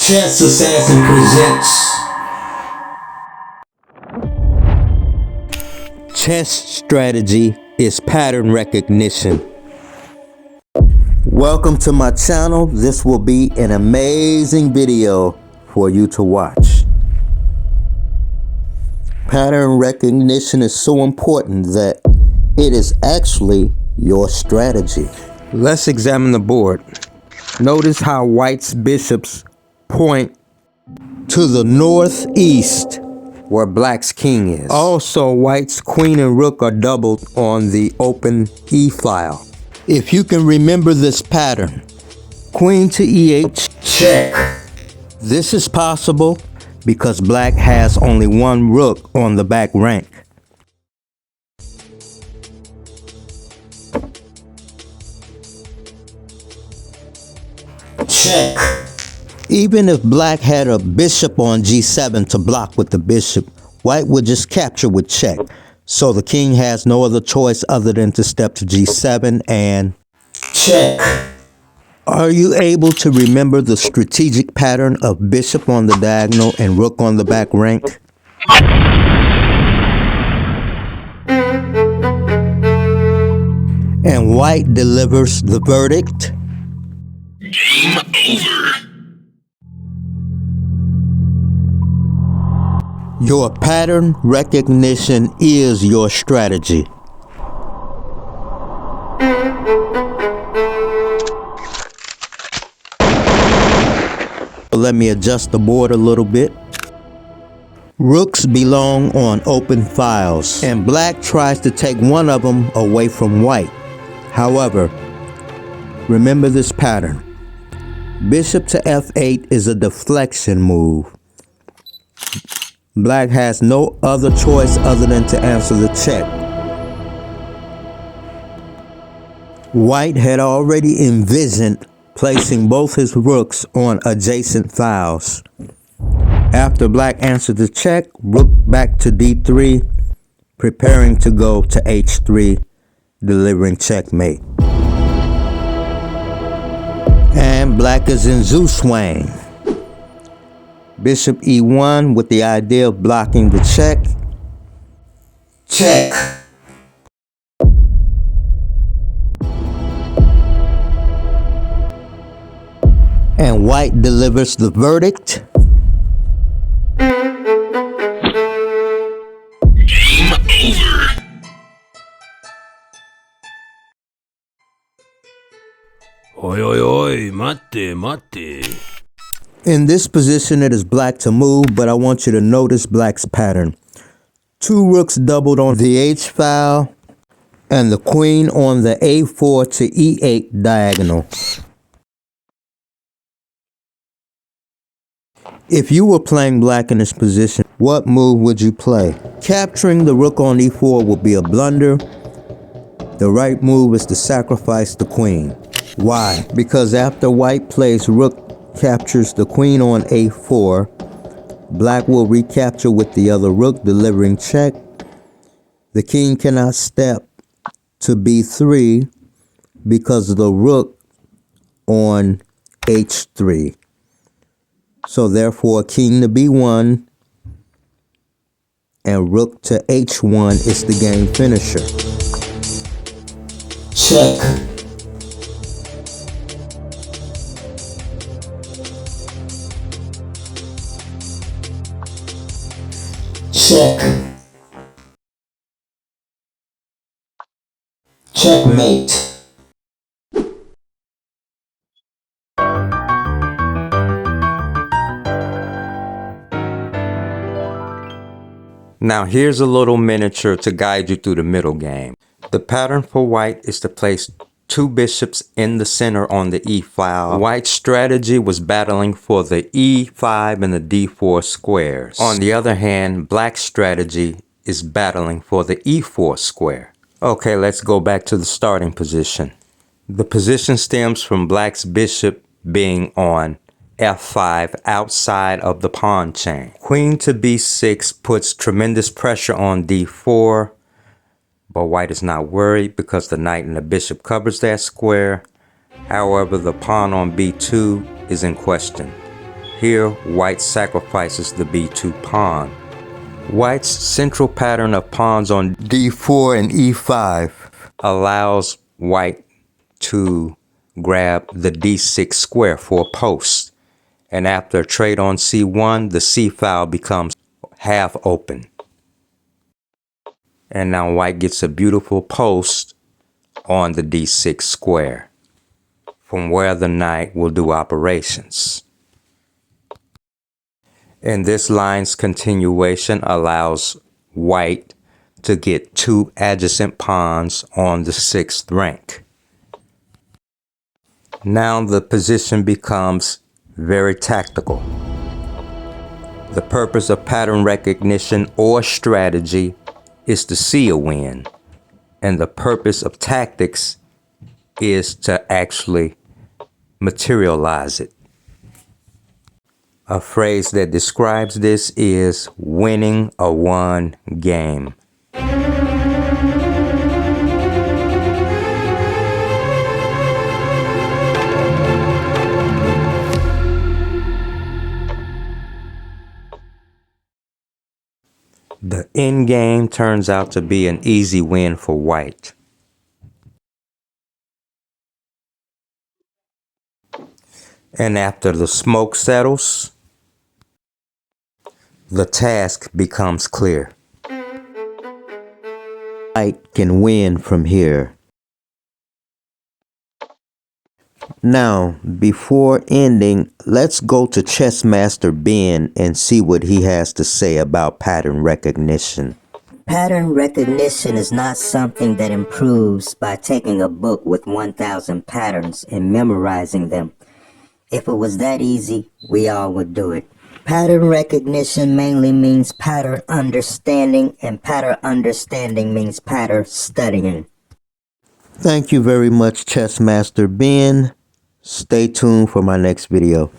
Chess Assassin presents Chess strategy is pattern recognition. Welcome to my channel. This will be an amazing video for you to watch. Pattern recognition is so important that it is actually your strategy. Let's examine the board. Notice how white's bishops point to the northeast where black's king is. Also, white's queen and rook are doubled on the open E file. If you can remember this pattern, queen to E8, check. This is possible because black has only one rook on the back rank. Check. Even if black had a bishop on G7 to block with the bishop, white would just capture with check. So the king has no other choice other than to step to G7 and check. Are you able to remember the strategic pattern of bishop on the diagonal and rook on the back rank? And white delivers the verdict. Game over. Your pattern recognition is your strategy. Let me adjust the board a little bit. Rooks belong on open files, and black tries to take one of them away from white. However, remember this pattern. Bishop to F8 is a deflection move. Black has no other choice other than to answer the check. White had already envisioned placing both his rooks on adjacent files. After black answered the check, rook back to D3, preparing to go to H3, delivering checkmate. And black is in Zhu-swang. Bishop E1 with the idea of blocking the check. Check. And white delivers the verdict. Game over. Oi, oi, oi, mate. In this position, it is black to move, but I want you to notice black's pattern. Two rooks doubled on the H file, and the queen on the A4 to E8 diagonal. If you were playing black in this position, what move would you play? Capturing the rook on E4 would be a blunder. The right move is to sacrifice the queen. Why? Because after white plays rook captures the queen on A4, black will recapture with the other rook, delivering check. The king cannot step to B3 because of the rook on H3. So therefore, king to B1 and rook to H1 is the game finisher. Check. Check. Checkmate. Now here's a little miniature to guide you through the middle game. The pattern for white is to place two bishops in the center on the E file. White's strategy was battling for the E5 and the D4 squares. On the other hand, black's strategy is battling for the E4 square. Okay, let's go back to the starting position. The position stems from black's bishop being on F5 outside of the pawn chain. Queen to B6 puts tremendous pressure on D4. But white is not worried because the knight and the bishop covers that square. However, the pawn on b2 is in question. Here, white sacrifices the b2 pawn. White's central pattern of pawns on d4 and e5 allows white to grab the d6 square for a post. And after a trade on c1, the c file becomes half open. And now white gets a beautiful post on the d6 square, from where the knight will do operations. And this line's continuation allows white to get 2 adjacent pawns on the 6th rank. Now the position becomes very tactical. The purpose of pattern recognition or strategy is to see a win, and the purpose of tactics is to actually materialize it. A phrase that describes this is winning a one game. The endgame turns out to be an easy win for white. And after the smoke settles, the task becomes clear. White can win from here. Now, before ending, let's go to Chessmaster Ben and see what he has to say about pattern recognition. Pattern recognition is not something that improves by taking a book with 1,000 patterns and memorizing them. If it was that easy, we all would do it. Pattern recognition mainly means pattern understanding, and pattern understanding means pattern studying. Thank you very much, Chessmaster Ben. Stay tuned for my next video.